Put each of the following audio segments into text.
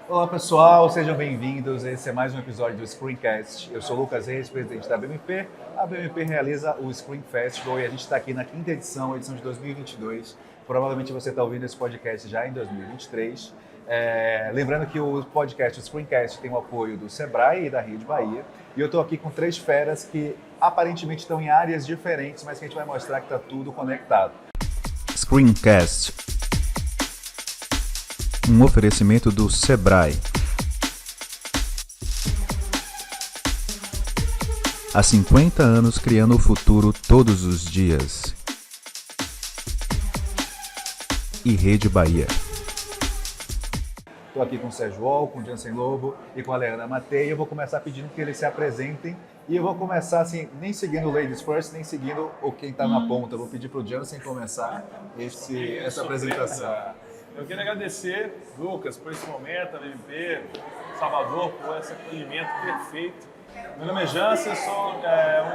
Olá pessoal, sejam bem-vindos. Esse é mais um episódio do Screencast. Eu sou o Lucas Reis, presidente da BMP. A BMP realiza o Screen Festival e a gente está aqui na quinta edição, edição de 2022. Provavelmente você está ouvindo esse podcast já em 2023. Lembrando que o podcast, o Screencast, tem o apoio do Sebrae e da Rede Bahia. E eu estou aqui com três feras que aparentemente estão em áreas diferentes, mas que a gente vai mostrar que está tudo conectado. Screencast. Um oferecimento do Sebrae. Há 50 anos criando o futuro todos os dias. E Rede Bahia. Estou aqui com o Sérgio Wall, com o Jansen Lobo e com a Leana Matei. Eu vou começar pedindo que eles se apresentem. E eu vou começar assim, nem seguindo o Ladies First, nem seguindo quem está na ponta. Eu vou pedir para o Jansen começar essa apresentação. Eu quero agradecer, Lucas, por esse momento, a BMP, Salvador, por esse acolhimento perfeito. Meu nome é Jansen, sou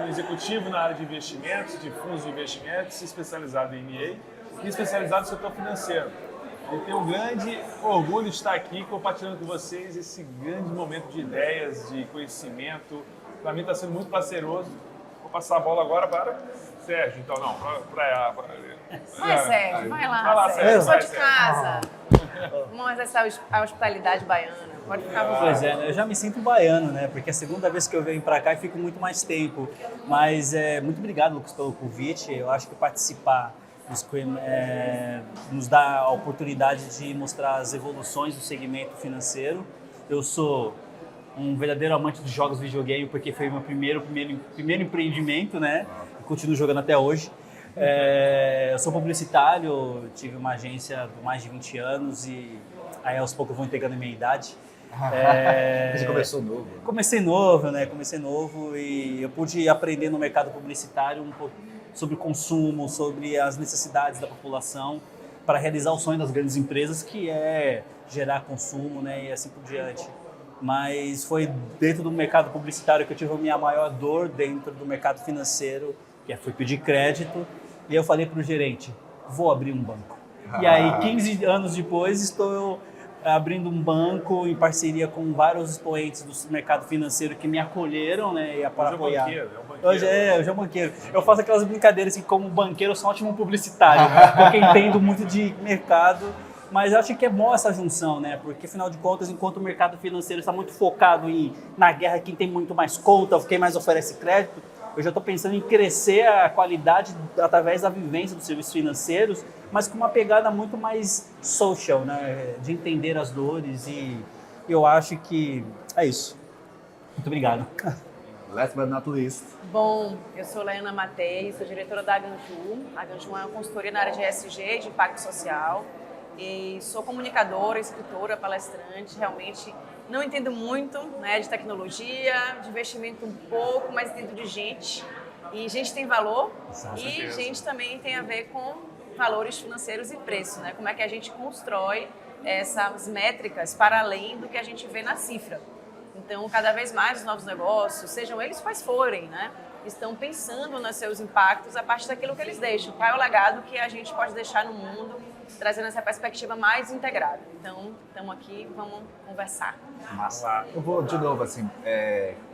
um executivo na área de investimentos, de fundos de investimentos, especializado em M&A e especializado no setor financeiro. Eu tenho um grande orgulho de estar aqui compartilhando com vocês esse grande momento de ideias, de conhecimento. Para mim está sendo muito prazeroso. Vou passar a bola agora para Sérgio, então não, para Vai, Sérgio, vai lá, Sérgio. Eu sou de casa. Vamos exercer a hospitalidade baiana. Pode ficar à vontade. Pois é, eu já me sinto baiano, né? Porque é a segunda vez que eu venho para cá e fico muito mais tempo. Mas muito obrigado, Lucas, pelo convite. Eu acho que participar do Scream nos dá a oportunidade de mostrar as evoluções do segmento financeiro. Eu sou um verdadeiro amante dos jogos videogame, porque foi meu primeiro empreendimento, né? E continuo jogando até hoje. Eu sou publicitário, tive uma agência por mais de 20 anos e aí aos poucos eu vou entregando a minha idade. Você começou novo? Comecei novo e eu pude aprender no mercado publicitário um pouco sobre consumo, sobre as necessidades da população para realizar o sonho das grandes empresas, que é gerar consumo, né, e assim por diante. Mas foi dentro do mercado publicitário que eu tive a minha maior dor dentro do mercado financeiro, que foi pedir crédito. E eu falei para o gerente, vou abrir um banco. E aí, 15 anos depois, estou abrindo um banco em parceria com vários expoentes do mercado financeiro que me acolheram, né, para apoiar. Hoje é um banqueiro. Eu faço aquelas brincadeiras que, como banqueiro, eu sou um ótimo publicitário, porque entendo muito de mercado. Mas eu acho que é bom essa junção, né? Porque, afinal de contas, enquanto o mercado financeiro está muito focado na guerra, quem tem muito mais conta, quem mais oferece crédito, eu já estou pensando em crescer a qualidade através da vivência dos serviços financeiros, mas com uma pegada muito mais social, né? De entender as dores, e eu acho que é isso. Muito obrigado. Last but not least. Bom, eu sou Leana Matei, sou diretora da Aganju. A Aganju é uma consultoria na área de ESG, de impacto social. E sou comunicadora, escritora, palestrante. Realmente não entendo muito, né, de tecnologia, de investimento um pouco, mas entendo de gente. E gente tem valor e gente também tem a ver com valores financeiros e preço, né? Como é que a gente constrói essas métricas para além do que a gente vê na cifra. Então, cada vez mais os novos negócios, sejam eles quais forem, né, estão pensando nos seus impactos a partir daquilo que eles deixam. Qual é o legado que a gente pode deixar no mundo, trazendo essa perspectiva mais integrada. Então, estamos aqui, vamos conversar. Massa. Eu vou, de novo, assim,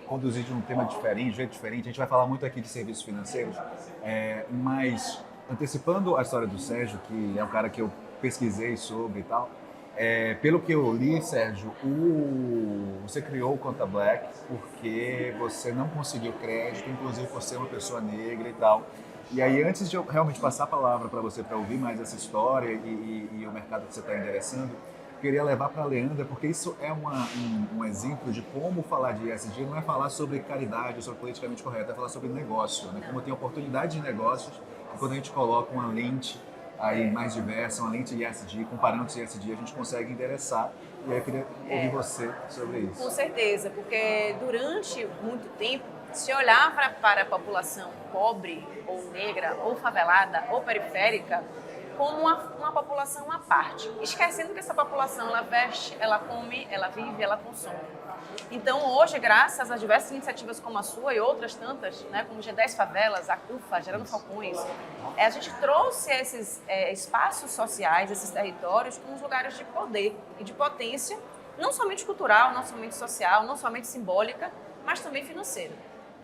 conduzir de um tema diferente, de um jeito diferente. A gente vai falar muito aqui de serviços financeiros, mas antecipando a história do Sérgio, que é um cara que eu pesquisei sobre e tal, pelo que eu li, Sérgio, você criou o Conta Black porque você não conseguiu crédito, inclusive por ser uma pessoa negra e tal. E aí, antes de eu realmente passar a palavra para você, para ouvir mais essa história e o mercado que você está endereçando, queria levar para a Leandra, porque isso é um exemplo de como falar de ESG não é falar sobre caridade, sobre politicamente correto, é falar sobre negócio, né? Como tem oportunidade de negócios, e quando a gente coloca uma lente aí mais diversa, uma lente ESG, comparando com ESG, a gente consegue endereçar. E aí eu queria ouvir você sobre isso. Com certeza, porque durante muito tempo, se olhar para a população pobre, ou negra, ou favelada, ou periférica, como uma população à parte, esquecendo que essa população ela veste, ela come, ela vive, ela consome. Então, hoje, graças a diversas iniciativas como a sua e outras tantas, né, como G10 Favelas, a CUFA, Gerando Falcões, a gente trouxe esses espaços sociais, esses territórios, como os lugares de poder e de potência não somente cultural, não somente social, não somente simbólica, mas também financeira.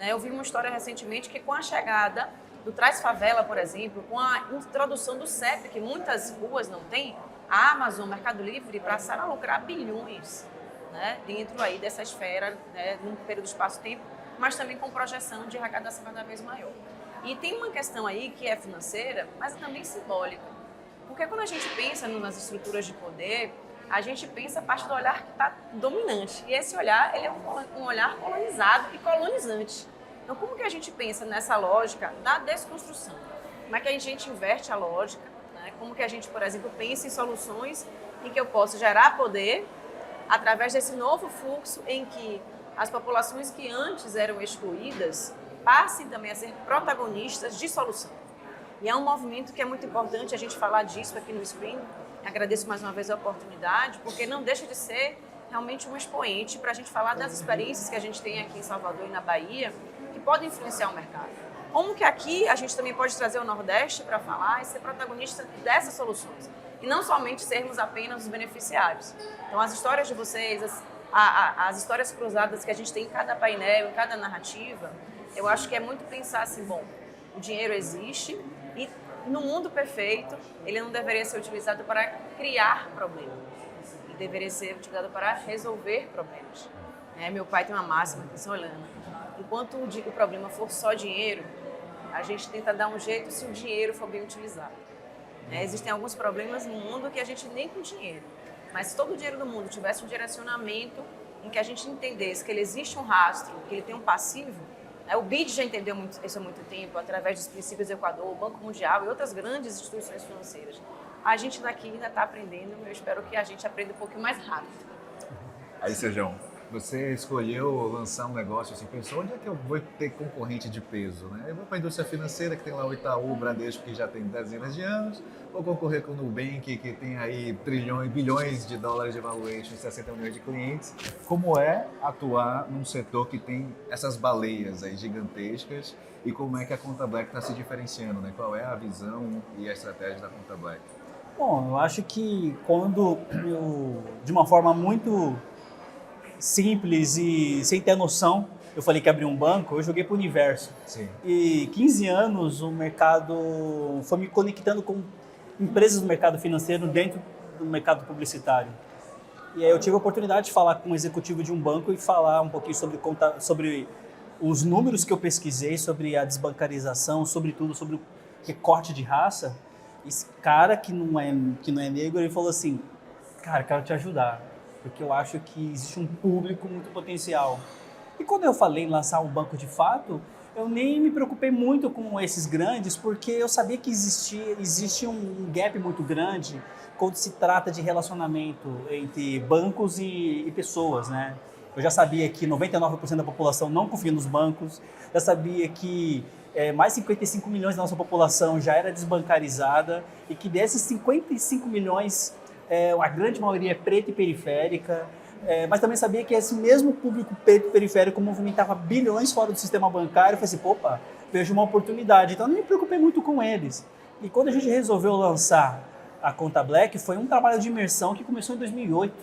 Eu vi uma história recentemente que com a chegada do Traz Favela, por exemplo, com a introdução do CEP, que muitas ruas não têm, a Amazon, o Mercado Livre, passaram a lucrar bilhões, né, dentro aí dessa esfera, né, num período de espaço-tempo, mas também com projeção de arrecadação cada vez maior. E tem uma questão aí que é financeira, mas também simbólica. Porque quando a gente pensa nas estruturas de poder, a gente pensa a parte do olhar que está dominante. E esse olhar, ele é um olhar colonizado e colonizante. Então, como que a gente pensa nessa lógica da desconstrução? Como é que a gente inverte a lógica? Né? Como que a gente, por exemplo, pensa em soluções em que eu posso gerar poder através desse novo fluxo em que as populações que antes eram excluídas passem também a ser protagonistas de solução. E é um movimento que é muito importante a gente falar disso aqui no Spring. Agradeço mais uma vez a oportunidade, porque não deixa de ser realmente um expoente para a gente falar das experiências que a gente tem aqui em Salvador e na Bahia, que podem influenciar o mercado. Como que aqui a gente também pode trazer o Nordeste para falar e ser protagonista dessas soluções. E não somente sermos apenas os beneficiários. Então, as histórias de vocês, as histórias cruzadas que a gente tem em cada painel, em cada narrativa, eu acho que é muito pensar assim, bom, o dinheiro existe e no mundo perfeito ele não deveria ser utilizado para criar problemas. Ele deveria ser utilizado para resolver problemas. Meu pai tem uma máxima aqui em São Helena. Enquanto o problema for só dinheiro, a gente tenta dar um jeito se o dinheiro for bem utilizado. Existem alguns problemas no mundo que a gente nem com dinheiro. Mas se todo o dinheiro do mundo tivesse um direcionamento em que a gente entendesse que ele existe um rastro, que ele tem um passivo, o BID já entendeu isso há muito tempo, através dos princípios do Equador, o Banco Mundial e outras grandes instituições financeiras. A gente daqui ainda está aprendendo, eu espero que a gente aprenda um pouquinho mais rápido. Aí, Sejão, você escolheu lançar um negócio assim, pensou, onde é que eu vou ter concorrente de peso? Né? Eu vou para a indústria financeira, que tem lá o Itaú, o Bradesco, que já tem dezenas de anos, vou concorrer com o Nubank, que tem aí bilhões de dólares de valuation, 60 milhões de clientes. Como é atuar num setor que tem essas baleias aí gigantescas e como é que a Conta Black está se diferenciando? Né? Qual é a visão e a estratégia da Conta Black? Bom, eu acho que quando eu, de uma forma muito simples e sem ter noção, eu falei que abri um banco, eu joguei para o universo. Sim. E 15 anos o mercado foi me conectando com empresas do mercado financeiro dentro do mercado publicitário. E aí eu tive a oportunidade de falar com um executivo de um banco e falar um pouquinho sobre os números que eu pesquisei, sobre a desbancarização, sobretudo sobre o recorte de raça. Esse cara que não é negro, ele falou assim, cara, quero te ajudar, porque eu acho que existe um público muito potencial. E quando eu falei em lançar um banco de fato, eu nem me preocupei muito com esses grandes, porque eu sabia que existe um gap muito grande quando se trata de relacionamento entre bancos e pessoas, né? Eu já sabia que 99% da população não confia nos bancos, já sabia que mais 55 milhões da nossa população já era desbancarizada e que desses 55 milhões, a grande maioria é preta e periférica, mas também sabia que esse mesmo público preto e periférico movimentava bilhões fora do sistema bancário. Eu falei assim, opa, vejo uma oportunidade. Então eu não me preocupei muito com eles. E quando a gente resolveu lançar a Conta Black, foi um trabalho de imersão que começou em 2008.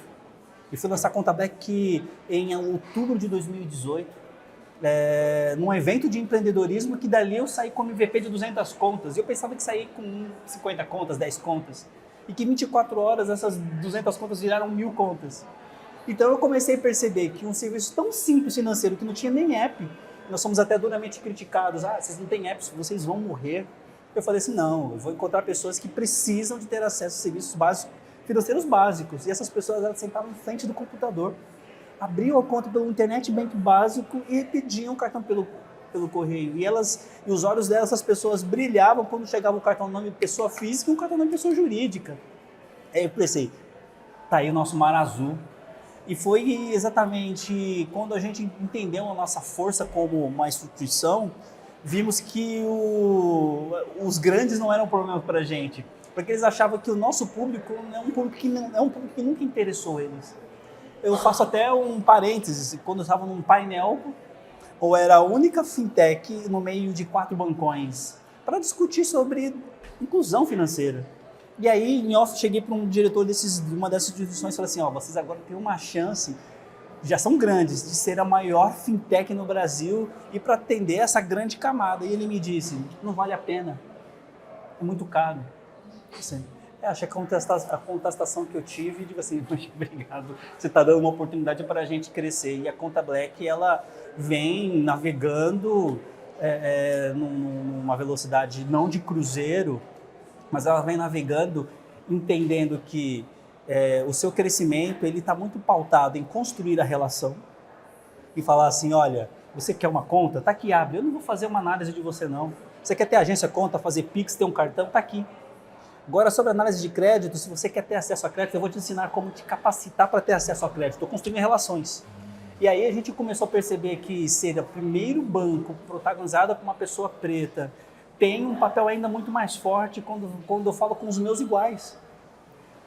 E fui lançar a Conta Black em outubro de 2018. Num evento de empreendedorismo que dali eu saí com MVP de 200 contas. E eu pensava que saí com 50 contas, 10 contas. E que em 24 horas essas 200 contas viraram 1000 contas. Então eu comecei a perceber que um serviço tão simples financeiro, que não tinha nem app, nós somos até duramente criticados. Vocês não têm apps, vocês vão morrer. Eu falei assim, não, eu vou encontrar pessoas que precisam de ter acesso a serviços básicos, financeiros básicos. E essas pessoas, elas sentavam em frente do computador, abriam a conta pelo internet bank básico e pediam o cartão pelo correio. E os olhos dessas pessoas brilhavam quando chegava o cartão nome de pessoa física e o cartão nome de pessoa jurídica. Aí eu pensei, tá aí o nosso mar azul. E foi exatamente quando a gente entendeu a nossa força como uma instituição, vimos que os grandes não eram um problema para a gente, porque eles achavam que o nosso público é um público que nunca interessou eles. Eu faço até um parênteses, quando eu estava num painel, ou era a única fintech no meio de 4 bancões, para discutir sobre inclusão financeira. E aí, em off, cheguei para um diretor de uma dessas instituições e falei assim, vocês agora têm uma chance, já são grandes, de ser a maior fintech no Brasil e para atender essa grande camada. E ele me disse, não vale a pena, é muito caro. Assim, acho que a contestação que eu tive, digo assim, obrigado, você está dando uma oportunidade para a gente crescer. E a Conta Black, ela vem navegando numa velocidade não de cruzeiro, mas ela vem navegando entendendo que o seu crescimento ele está muito pautado em construir a relação e falar assim, olha, você quer uma conta? Tá aqui, abre. Eu não vou fazer uma análise de você, não. Você quer ter agência, conta, fazer Pix, ter um cartão? Tá aqui. Agora, sobre análise de crédito, se você quer ter acesso a crédito, eu vou te ensinar como te capacitar para ter acesso a crédito. Estou construindo relações. E aí a gente começou a perceber que ser o primeiro banco protagonizado por uma pessoa preta tem um papel ainda muito mais forte quando eu falo com os meus iguais.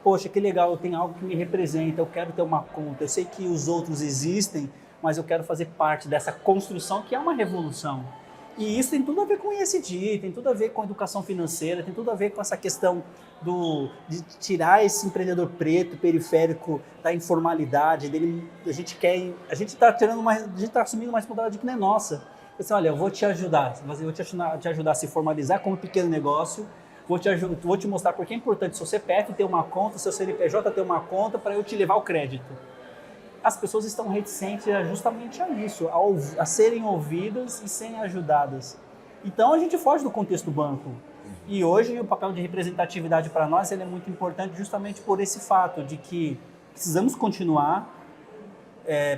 Poxa, que legal, eu tenho algo que me representa, eu quero ter uma conta. Eu sei que os outros existem, mas eu quero fazer parte dessa construção que é uma revolução. E isso tem tudo a ver com ESG, tem tudo a ver com educação financeira, tem tudo a ver com essa questão de tirar esse empreendedor preto, periférico, da informalidade, a gente está assumindo uma responsabilidade que não é nossa. Assim, olha, eu vou te ajudar, te ajudar a se formalizar como pequeno negócio, vou te mostrar porque é importante seu CPF ter uma conta, seu CNPJ ter uma conta para eu te levar o crédito. As pessoas estão reticentes justamente a isso, a serem ouvidas e serem ajudadas. Então a gente foge do contexto do banco. E hoje o papel de representatividade para nós ele é muito importante justamente por esse fato de que precisamos continuar,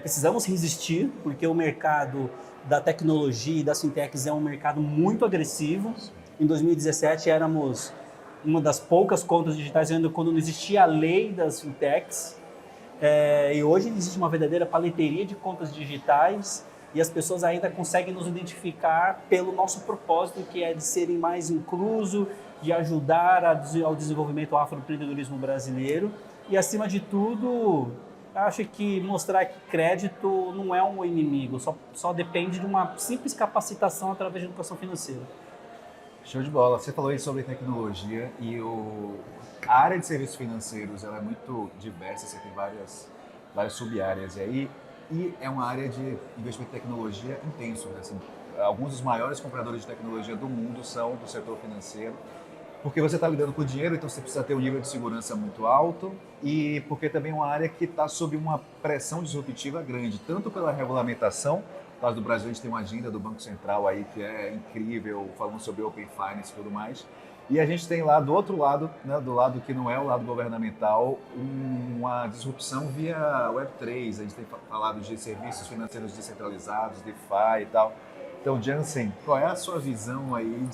precisamos resistir, porque o mercado da tecnologia e das fintechs é um mercado muito agressivo. Em 2017 éramos uma das poucas contas digitais ainda quando não existia a lei das fintechs. E hoje existe uma verdadeira paleteria de contas digitais e as pessoas ainda conseguem nos identificar pelo nosso propósito, que é de serem mais incluso, de ajudar ao desenvolvimento do afroempreendedorismo brasileiro. E, acima de tudo, acho que mostrar que crédito não é um inimigo, só depende de uma simples capacitação através de educação financeira. Show de bola. Você falou aí sobre tecnologia e a área de serviços financeiros ela é muito diversa, você tem várias sub-áreas aí, e é uma área de investimento em tecnologia intenso. Né? Assim, alguns dos maiores compradores de tecnologia do mundo são do setor financeiro, porque você está lidando com dinheiro, então você precisa ter um nível de segurança muito alto e porque também é uma área que está sob uma pressão disruptiva grande, tanto pela regulamentação. No caso do Brasil, a gente tem uma agenda do Banco Central aí que é incrível, falando sobre Open Finance e tudo mais. E a gente tem lá do outro lado, né, do lado que não é o lado governamental, uma disrupção via Web3. A gente tem falado de serviços financeiros descentralizados, DeFi e tal. Então, Jansen, qual é a sua visão aí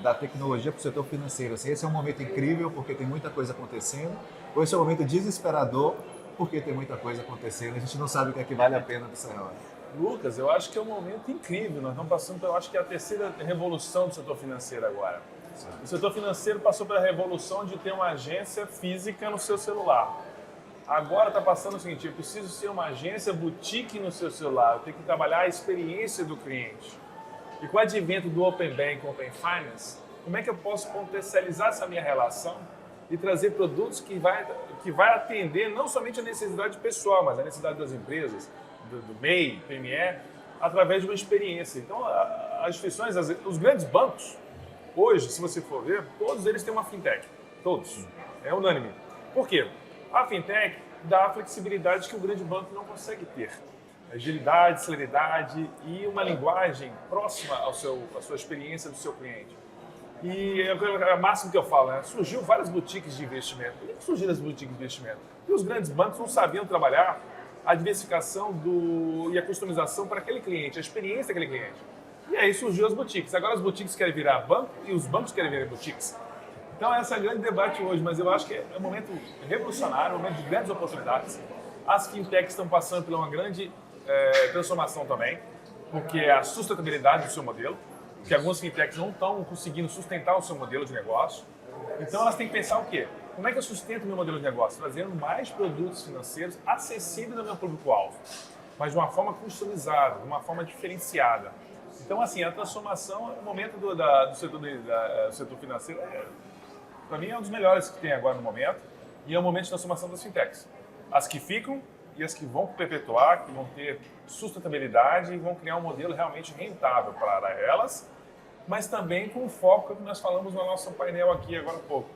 da tecnologia para o setor financeiro? Assim, esse é um momento incrível porque tem muita coisa acontecendo, ou esse é um momento desesperador porque tem muita coisa acontecendo e a gente não sabe o que é que vale a pena nessa hora? Lucas, eu acho que é um momento incrível. Nós estamos passando, eu acho que é a terceira revolução do setor financeiro agora. Sim. O setor financeiro passou pela revolução de ter uma agência física no seu celular. Agora está passando o seguinte, eu preciso ser uma agência boutique no seu celular, eu tenho que trabalhar a experiência do cliente. E com o advento do Open Bank, Open Finance, como é que eu posso potencializar essa minha relação e trazer produtos que vai atender não somente a necessidade pessoal, mas a necessidade das empresas, do MEI, PME, através de uma experiência. Então, as instituições, os grandes bancos, hoje, se você for ver, todos eles têm uma fintech. Todos. É unânime. Por quê? A fintech dá a flexibilidade que o grande banco não consegue ter. Agilidade, celeridade e uma linguagem próxima à sua experiência do seu cliente. E é a máxima que eu falo, né? Surgiu várias boutiques de investimento. Por que surgiram as boutiques de investimento? Porque os grandes bancos não sabiam trabalhar a diversificação e a customização para aquele cliente, a experiência daquele cliente. E aí surgiu as boutiques. Agora as boutiques querem virar banco e os bancos querem virar boutiques. Então esse é o grande debate hoje, mas eu acho que é um momento revolucionário, um momento de grandes oportunidades. As fintechs estão passando por uma grande transformação também, porque é a sustentabilidade do seu modelo, que algumas fintechs não estão conseguindo sustentar o seu modelo de negócio. Então elas têm que pensar o quê? Como é que eu sustento o meu modelo de negócio? Trazendo mais produtos financeiros acessíveis ao meu público-alvo, mas de uma forma customizada, de uma forma diferenciada. Então, assim, a transformação, o momento do setor financeiro para mim, é um dos melhores que tem agora no momento, e é o momento de transformação das fintechs. As que ficam e as que vão perpetuar, que vão ter sustentabilidade e vão criar um modelo realmente rentável para elas, mas também com o foco que nós falamos no nosso painel aqui agora há pouco.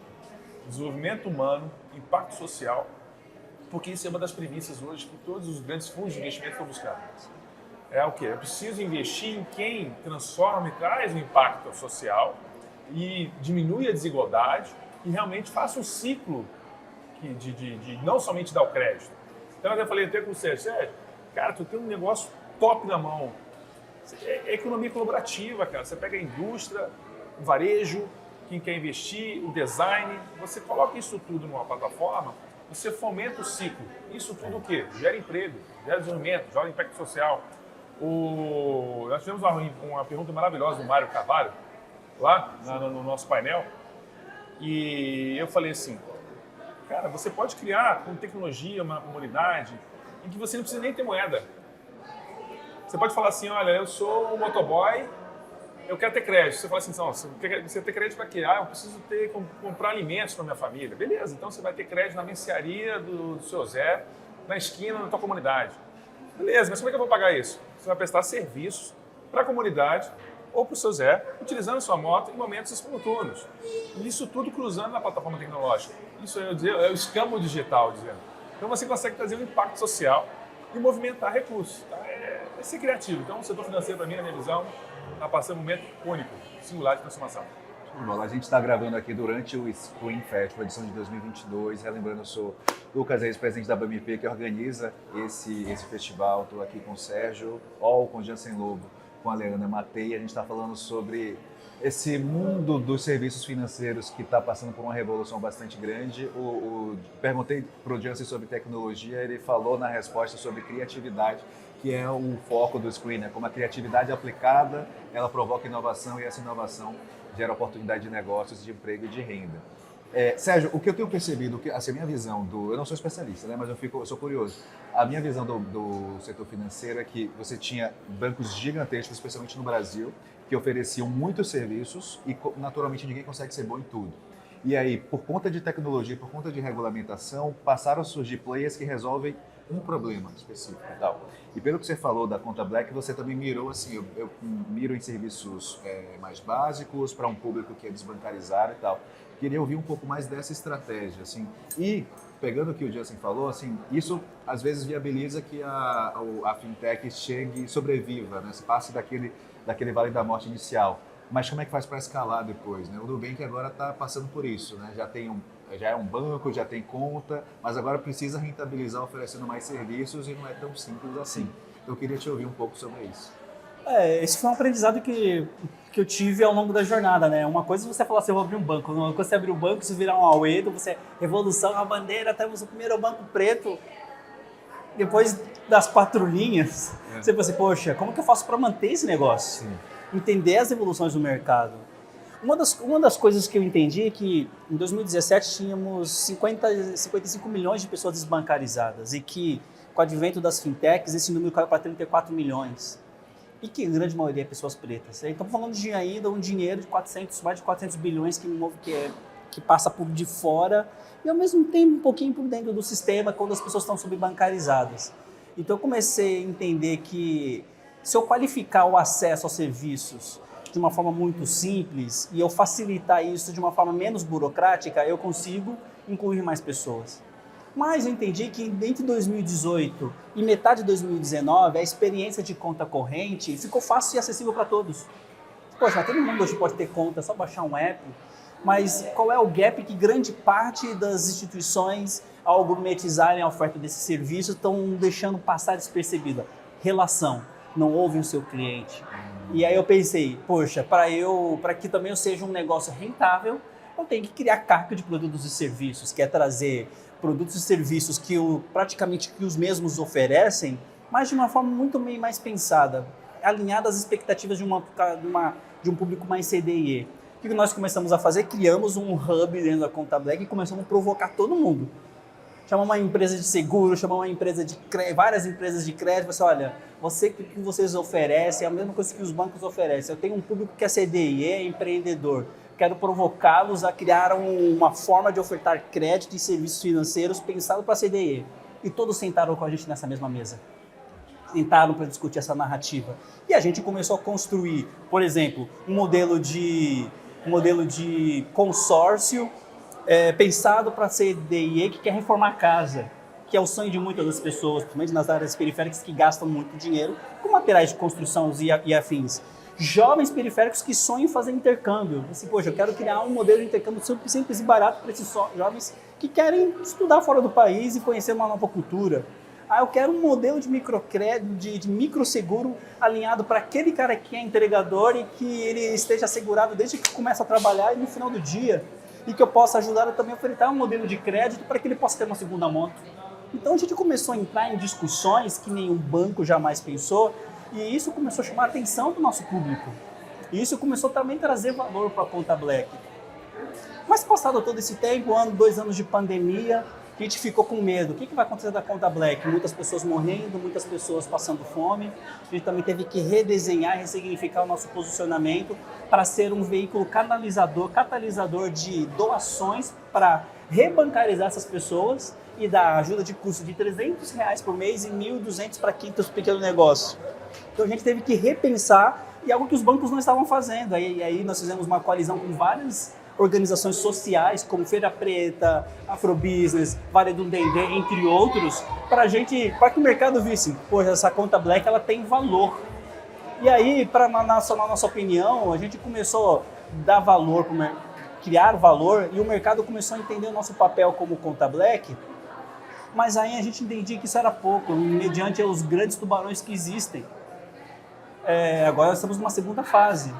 Desenvolvimento humano, impacto social, porque isso é uma das premissas hoje que todos os grandes fundos de investimento estão buscando. É o quê? Eu preciso investir em quem transforma e traz o impacto social e diminui a desigualdade e realmente faça um ciclo de não somente dar o crédito. Então eu falei até com o Sérgio, cara, tu tem um negócio top na mão. É economia colaborativa, cara. Você pega a indústria, o varejo, quem quer investir, o design, você coloca isso tudo numa plataforma, você fomenta o ciclo. Isso tudo o quê? Gera emprego, gera desenvolvimento, gera impacto social. Nós tivemos uma pergunta maravilhosa do Mário Carvalho, lá no nosso painel, e eu falei assim, cara, você pode criar com tecnologia uma comunidade em que você não precisa nem ter moeda. Você pode falar assim, olha, eu sou um motoboy, eu quero ter crédito. Você fala assim, não, você quer ter crédito para quê? Eu preciso comprar alimentos para minha família. Beleza, então você vai ter crédito na mercearia do seu Zé, na esquina da tua comunidade. Beleza, mas como é que eu vou pagar isso? Você vai prestar serviços para a comunidade ou para o seu Zé, utilizando a sua moto em momentos oportunos. E isso tudo cruzando na plataforma tecnológica. Isso é o escambo digital, dizendo. Então você consegue trazer um impacto social e movimentar recursos. Tá? É ser criativo. Então o setor financeiro, para mim, na minha visão, está passando um momento único, singular de transformação. A gente está gravando aqui durante o Screen Festival, edição de 2022. Relembrando, eu sou Lucas Reis, presidente da BMP, que organiza esse festival. Estou aqui com o Sérgio, com o Jansen Lobo, com a Leana Matei. A gente está falando sobre esse mundo dos serviços financeiros que está passando por uma revolução bastante grande. Perguntei para o Jansen sobre tecnologia, ele falou na resposta sobre criatividade, que é o foco do Screen, né? Como a criatividade aplicada, ela provoca inovação e essa inovação gera oportunidade de negócios, de emprego e de renda. Sérgio, o que eu tenho percebido, assim, a minha visão eu não sou especialista, né, mas eu sou curioso. A minha visão do setor financeiro é que você tinha bancos gigantescos, especialmente no Brasil, que ofereciam muitos serviços e, naturalmente, ninguém consegue ser bom em tudo. E aí, por conta de tecnologia, por conta de regulamentação, passaram a surgir players que resolvem um problema específico e tal. E pelo que você falou da Conta Black, você também mirou, assim, eu miro em serviços mais básicos, para um público que é desbancarizado e tal. Queria ouvir um pouco mais dessa estratégia, assim. E, pegando o que o Jansen falou, assim, isso às vezes viabiliza que a fintech chegue, sobreviva, né? Se passe daquele vale da morte inicial. Mas como é que faz para escalar depois, né? O Nubank agora está passando por isso, né? Já é um banco, já tem conta, mas agora precisa rentabilizar oferecendo mais serviços e não é tão simples assim. Eu queria te ouvir um pouco sobre isso. Esse foi um aprendizado que eu tive ao longo da jornada, né? Uma coisa é você falar assim, eu vou abrir um banco. Uma coisa é você abrir um banco, você virar um Aoedo, você revolução, a bandeira, temos o primeiro banco preto. Depois das 4 linhas, você pensa assim, poxa, como que eu faço para manter esse negócio? Sim. Entender as evoluções do mercado. Uma das coisas que eu entendi é que em 2017 tínhamos 55 milhões de pessoas desbancarizadas e que com o advento das fintechs esse número caiu para 34 milhões. E que a grande maioria é pessoas pretas. Então falando de ainda um dinheiro de mais de 400 bilhões que passa por de fora e ao mesmo tempo um pouquinho por dentro do sistema quando as pessoas estão subbancarizadas. Então eu comecei a entender que se eu qualificar o acesso aos serviços de uma forma muito simples e eu facilitar isso de uma forma menos burocrática, eu consigo incluir mais pessoas. Mas eu entendi que entre 2018 e metade de 2019, a experiência de conta corrente ficou fácil e acessível para todos. Poxa, mas todo mundo hoje pode ter conta, é só baixar um app. Mas qual é o gap que grande parte das instituições, ao gourmetizarem a oferta desse serviço, estão deixando passar despercebida? Relação. Não ouvem o seu cliente. E aí eu pensei, poxa, para que também eu seja um negócio rentável, eu tenho que criar carga de produtos e serviços, que é trazer produtos e serviços que praticamente os mesmos oferecem, mas de uma forma muito mais pensada, alinhada às expectativas de um público mais CDE. O que nós começamos a fazer? Criamos um hub dentro da Conta Black e começamos a provocar todo mundo. Chamamos uma empresa de seguro, chamamos uma empresa de várias empresas de crédito, você olha, o que vocês oferecem é a mesma coisa que os bancos oferecem. Eu tenho um público que é CDI, é empreendedor, quero provocá-los a criar uma forma de ofertar crédito e serviços financeiros pensado para a CDE. E todos sentaram com a gente nessa mesma mesa. Sentaram para discutir essa narrativa. E a gente começou a construir, por exemplo, um modelo de consórcio pensado para a CDE que quer reformar a casa, que é o sonho de muitas das pessoas, principalmente nas áreas periféricas que gastam muito dinheiro com materiais de construção e afins. Jovens periféricos que sonham em fazer intercâmbio. Assim, poxa, eu quero criar um modelo de intercâmbio simples e barato para esses jovens que querem estudar fora do país e conhecer uma nova cultura. Eu quero um modelo de microcrédito, de microseguro alinhado para aquele cara que é entregador e que ele esteja assegurado desde que começa a trabalhar e no final do dia. E que eu possa ajudar a também a ofertar um modelo de crédito para que ele possa ter uma segunda moto. Então a gente começou a entrar em discussões que nenhum banco jamais pensou, e isso começou a chamar a atenção do nosso público. E isso começou também a trazer valor para a Conta Black. Mas passado todo esse tempo, 2 anos de pandemia, a gente ficou com medo. O que vai acontecer da Conta Black? Muitas pessoas morrendo, muitas pessoas passando fome. A gente também teve que redesenhar, ressignificar o nosso posicionamento para ser um veículo catalisador de doações para rebancarizar essas pessoas e dar ajuda de custo de R$300 por mês e R$1.200 para quem tem um pequeno negócio. Então a gente teve que repensar e algo que os bancos não estavam fazendo. Aí nós fizemos uma coalizão com várias organizações sociais, como Feira Preta, Afrobusiness, Vale do Dendê, entre outros, para que o mercado visse, poxa, essa Conta Black ela tem valor. E aí, na nossa opinião, a gente começou a dar valor, criar valor, e o mercado começou a entender o nosso papel como Conta Black, mas aí a gente entendia que isso era pouco, mediante os grandes tubarões que existem. Agora nós estamos numa segunda fase.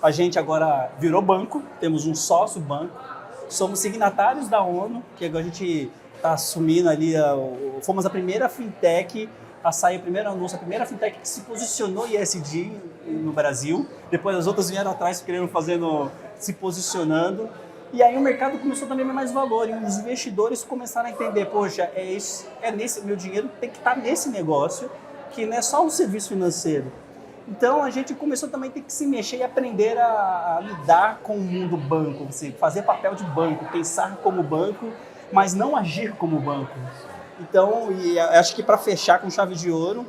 A gente agora virou banco, temos um sócio banco, somos signatários da ONU, que agora a gente está assumindo ali, fomos a primeira fintech a sair, o primeiro anúncio, a primeira fintech que se posicionou ESG no Brasil, depois as outras vieram atrás se posicionando, e aí o mercado começou também a dar mais valor, e os investidores começaram a entender, poxa, meu dinheiro tem que estar nesse negócio, que não é só um serviço financeiro. Então a gente começou também a ter que se mexer e aprender a lidar com o mundo banco, fazer papel de banco, pensar como banco, mas não agir como banco. Então, e acho que para fechar com chave de ouro,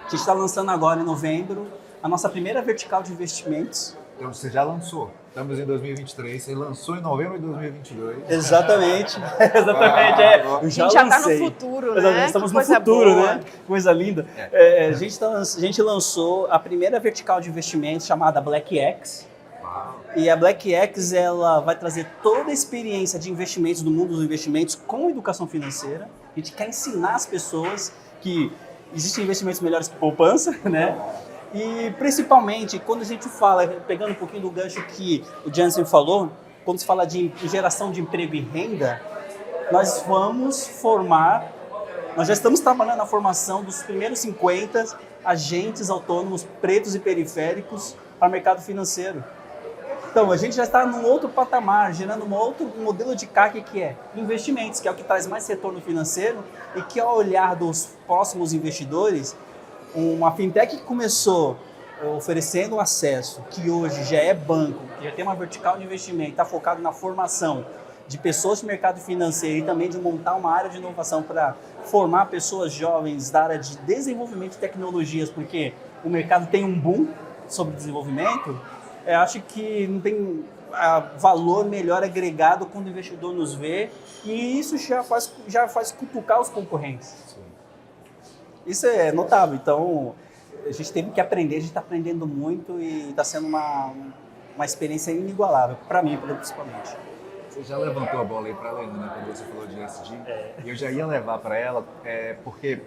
a gente está lançando agora em novembro a nossa primeira vertical de investimentos. Então você já lançou. Estamos em 2023, você lançou em novembro de 2022. Exatamente. A gente já está no futuro, né? Estamos no futuro, né? Coisa linda. A gente lançou a primeira vertical de investimentos chamada BlackX. E a BlackX ela vai trazer toda a experiência de investimentos do mundo dos investimentos com educação financeira. A gente quer ensinar as pessoas que existem investimentos melhores que poupança, né? E principalmente quando a gente fala, pegando um pouquinho do gancho que o Jansen falou, quando se fala de geração de emprego e renda, nós já estamos trabalhando na formação dos primeiros 50 agentes autônomos pretos e periféricos para o mercado financeiro. Então, a gente já está num outro patamar, gerando um outro modelo de CAC que é investimentos, que é o que traz mais retorno financeiro e que, ao olhar dos próximos investidores, uma fintech que começou oferecendo acesso, que hoje já é banco, que já tem uma vertical de investimento, está focado na formação de pessoas do mercado financeiro e também de montar uma área de inovação para formar pessoas jovens da área de desenvolvimento de tecnologias, porque o mercado tem um boom sobre desenvolvimento. Acho que não tem valor melhor agregado quando o investidor nos vê, e isso já faz cutucar os concorrentes. Isso é notável. Então, a gente teve que aprender, a gente está aprendendo muito e está sendo uma experiência inigualável, para mim, principalmente. Você já levantou a bola aí para a Leana, né, quando você falou de ESG, e eu já ia levar para ela, porque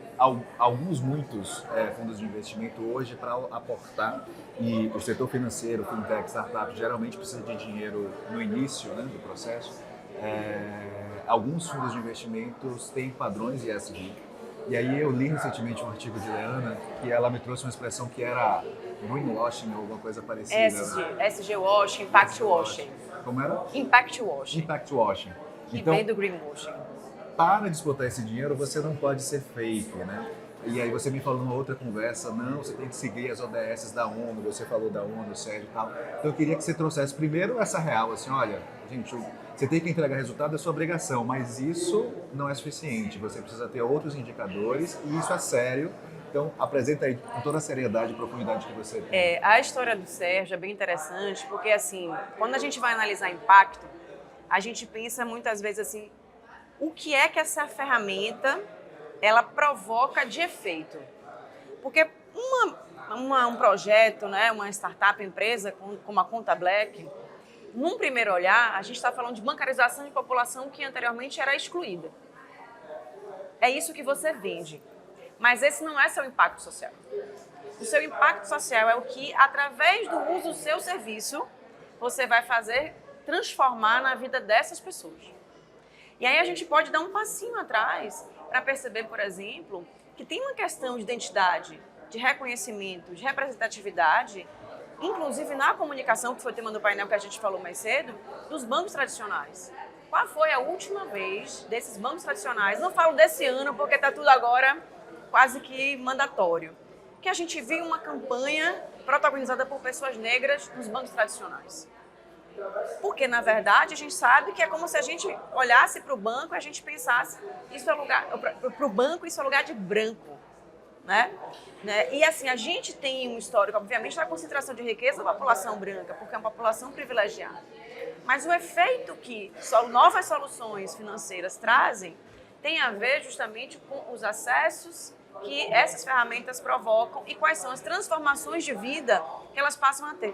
muitos fundos de investimento hoje, para aportar, e o setor financeiro, fintech, startup, geralmente precisa de dinheiro no início, né, do processo. Alguns fundos de investimentos têm padrões ESG. E aí eu li recentemente um artigo de Leana que ela me trouxe uma expressão que era greenwashing ou alguma coisa parecida. ESG washing, impact washing. Como era? Impact washing. Impact washing. Que vem do greenwashing. Para disputar esse dinheiro, você não pode ser fake, né? E aí você me falou numa outra conversa, não, você tem que seguir as ODS da ONU, você falou da ONU, Sérgio e tal. Então eu queria que você trouxesse primeiro essa real, assim, olha, gente, você tem que entregar resultado, é sua obrigação, mas isso não é suficiente, você precisa ter outros indicadores e isso é sério. Então apresenta aí com toda a seriedade e profundidade que você tem. A história do Sérgio é bem interessante, porque assim, quando a gente vai analisar impacto, a gente pensa muitas vezes assim, o que é que essa ferramenta ela provoca de efeito? Porque um projeto, né, uma startup, empresa como a Conta Black, num primeiro olhar, a gente está falando de bancarização de população que anteriormente era excluída. É isso que você vende. Mas esse não é seu impacto social. O seu impacto social é o que, através do uso do seu serviço, você vai fazer transformar na vida dessas pessoas. E aí a gente pode dar um passinho atrás para perceber, por exemplo, que tem uma questão de identidade, de reconhecimento, de representatividade, inclusive na comunicação, que foi o tema do painel que a gente falou mais cedo, dos bancos tradicionais. Qual foi a última vez desses bancos tradicionais? Não falo desse ano, porque está tudo agora quase que mandatório. Que a gente viu uma campanha protagonizada por pessoas negras nos bancos tradicionais. Porque, na verdade, a gente sabe que é como se a gente olhasse para o banco e a gente pensasse, isso é lugar, para o banco isso é lugar de branco. Né? E assim, a gente tem um histórico, obviamente, da concentração de riqueza da população branca, porque é uma população privilegiada. Mas o efeito que novas soluções financeiras trazem tem a ver justamente com os acessos que essas ferramentas provocam e quais são as transformações de vida que elas passam a ter.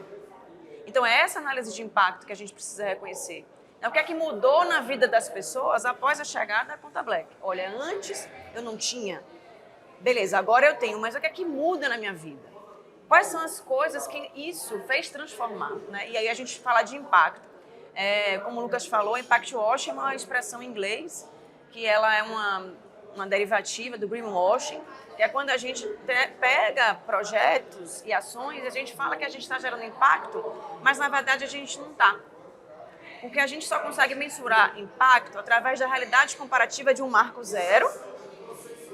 Então, é essa análise de impacto que a gente precisa reconhecer. O que é que mudou na vida das pessoas após a chegada da Conta Black? Olha, antes eu não tinha. Beleza, agora eu tenho, mas o que é que muda na minha vida? Quais são as coisas que isso fez transformar? Né? E aí a gente fala de impacto. Como o Lucas falou, impact washing é uma expressão em inglês, que ela é uma derivativa do greenwashing, que é quando a gente pega projetos e ações e a gente fala que a gente está gerando impacto, mas na verdade a gente não está. Porque a gente só consegue mensurar impacto através da realidade comparativa de um marco zero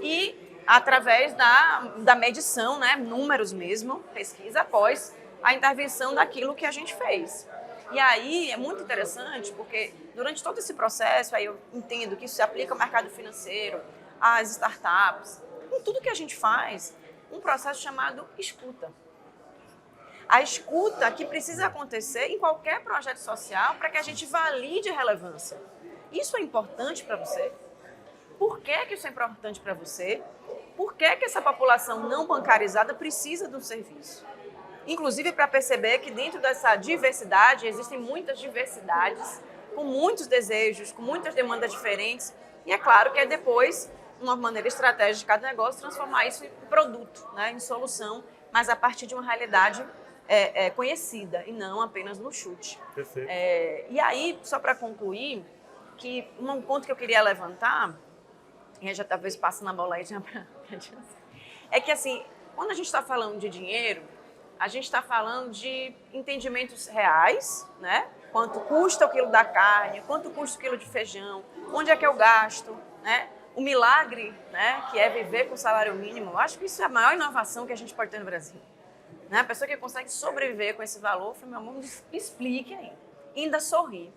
e através da medição, né, números mesmo, pesquisa após a intervenção daquilo que a gente fez. E aí é muito interessante porque durante todo esse processo, aí eu entendo que isso se aplica ao mercado financeiro, às startups, em tudo que a gente faz, um processo chamado escuta. A escuta que precisa acontecer em qualquer projeto social para que a gente valide a relevância. Isso é importante para você? Por que isso é importante para você? Por que essa população não bancarizada precisa de um serviço? Inclusive para perceber que dentro dessa diversidade existem muitas diversidades, com muitos desejos, com muitas demandas diferentes. E é claro que é depois uma maneira estratégica de cada negócio transformar isso em produto, né, em solução, mas a partir de uma realidade conhecida e não apenas no chute. Perfeito. E aí, só para concluir, que um ponto que eu queria levantar, e já talvez passando a bola aí já é que assim, quando a gente está falando de dinheiro, a gente está falando de entendimentos reais, né? Quanto custa o quilo da carne, quanto custa o quilo de feijão, onde é que eu gasto, né? O milagre, né, que é viver com salário mínimo, eu acho que isso é a maior inovação que a gente pode ter no Brasil. Né? A pessoa que consegue sobreviver com esse valor, eu falei, meu amor, me explique aí. E ainda sorrir.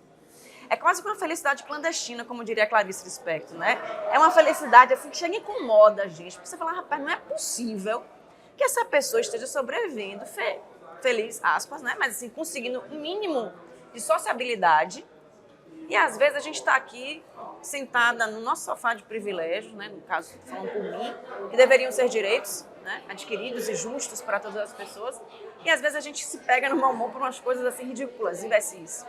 É quase que uma felicidade clandestina, como diria a Clarice Lispector, né? É uma felicidade assim que chega e incomoda a gente. Porque você fala, rapaz, não é possível que essa pessoa esteja sobrevivendo, feliz, aspas, né? Mas assim, conseguindo um mínimo de sociabilidade. E às vezes a gente está aqui sentada no nosso sofá de privilégios, né? No caso, falando por mim, que deveriam ser direitos, né? Adquiridos e justos para todas as pessoas. E às vezes a gente se pega no mau humor por umas coisas assim ridículas, imbecis.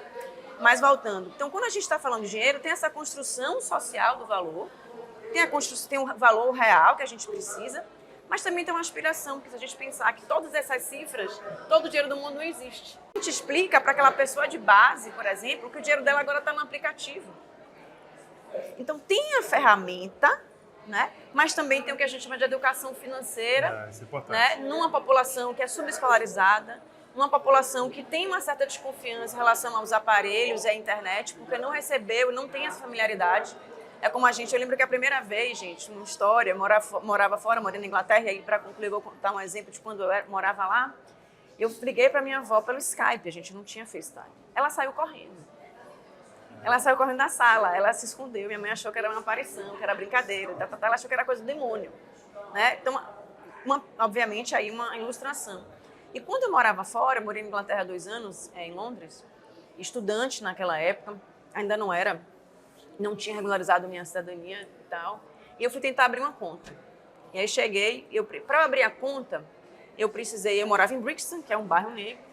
Mas voltando, então quando a gente está falando de dinheiro, tem essa construção social do valor, tem um valor real que a gente precisa, mas também tem uma aspiração, porque se a gente pensar que todas essas cifras, todo o dinheiro do mundo não existe. A gente explica para aquela pessoa de base, por exemplo, que o dinheiro dela agora está no aplicativo. Então tem a ferramenta, né? Mas também tem o que a gente chama de educação financeira, Isso é importante. né? Numa população que é subescolarizada, uma população que tem uma certa desconfiança em relação aos aparelhos e à internet, porque não recebeu e não tem essa familiaridade. É como eu lembro que a primeira vez, gente, uma história, morava fora, morei na Inglaterra, e aí para concluir, vou contar um exemplo de quando eu morava lá. Eu liguei para minha avó pelo Skype, a gente não tinha FaceTime. Ela saiu correndo. Ela saiu correndo da sala, ela se escondeu, minha mãe achou que era uma aparição, que era brincadeira, ela achou que era coisa do demônio, né? Então, obviamente, aí uma ilustração. E quando eu morava fora, eu morei na Inglaterra há 2 anos, em Londres, estudante naquela época, ainda não tinha regularizado minha cidadania e tal, e eu fui tentar abrir uma conta. E aí cheguei, para abrir a conta, eu morava em Brixton, que é um bairro negro,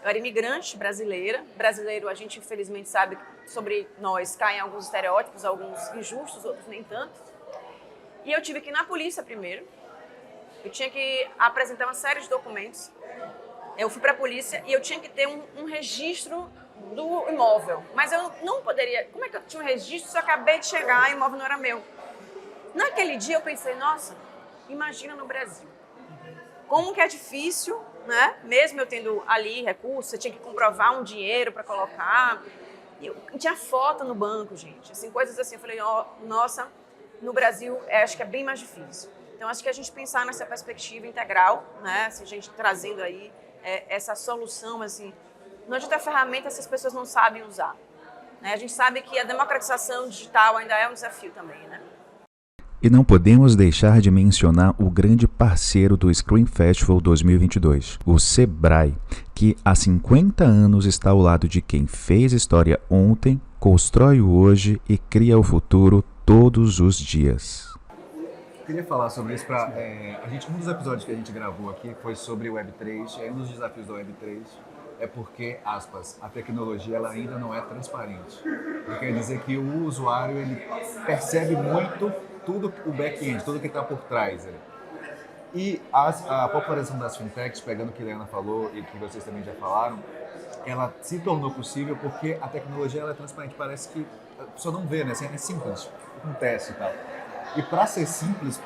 eu era imigrante brasileira. Brasileiro, a gente infelizmente sabe que sobre nós caem alguns estereótipos, alguns injustos, outros nem tanto. E eu tive que ir na polícia primeiro. Eu tinha que apresentar uma série de documentos. Eu fui para a polícia e eu tinha que ter um registro do imóvel. Mas eu não poderia... Como é que eu tinha um registro se eu acabei de chegar e o imóvel não era meu? Naquele dia eu pensei, nossa, imagina no Brasil. Como que é difícil, né? Mesmo eu tendo ali recursos, você tinha que comprovar um dinheiro para colocar. Eu tinha foto no banco, gente. Assim, coisas assim. Eu falei, nossa, no Brasil acho que é bem mais difícil. Então, acho que a gente pensar nessa perspectiva integral, né? Assim, a gente trazendo aí essa solução, assim, não adianta a ferramenta se as pessoas não sabem usar. Né? A gente sabe que a democratização digital ainda é um desafio também, né? E não podemos deixar de mencionar o grande parceiro do Screen Festival 2022, o Sebrae, que há 50 anos está ao lado de quem fez história ontem, constrói o hoje e cria o futuro todos os dias. Eu queria falar sobre isso um dos episódios que a gente gravou aqui foi sobre Web3, e um dos desafios da Web3 é porque, aspas, a tecnologia ela ainda não é transparente. Isso quer dizer que o usuário ele percebe muito tudo o back-end, tudo que está por trás. E a popularização das fintechs, pegando o que a Helena falou e que vocês também já falaram, ela se tornou possível porque a tecnologia ela é transparente. Parece que a pessoa não vê, né? Assim, é simples, acontece e tal. E para ser simples,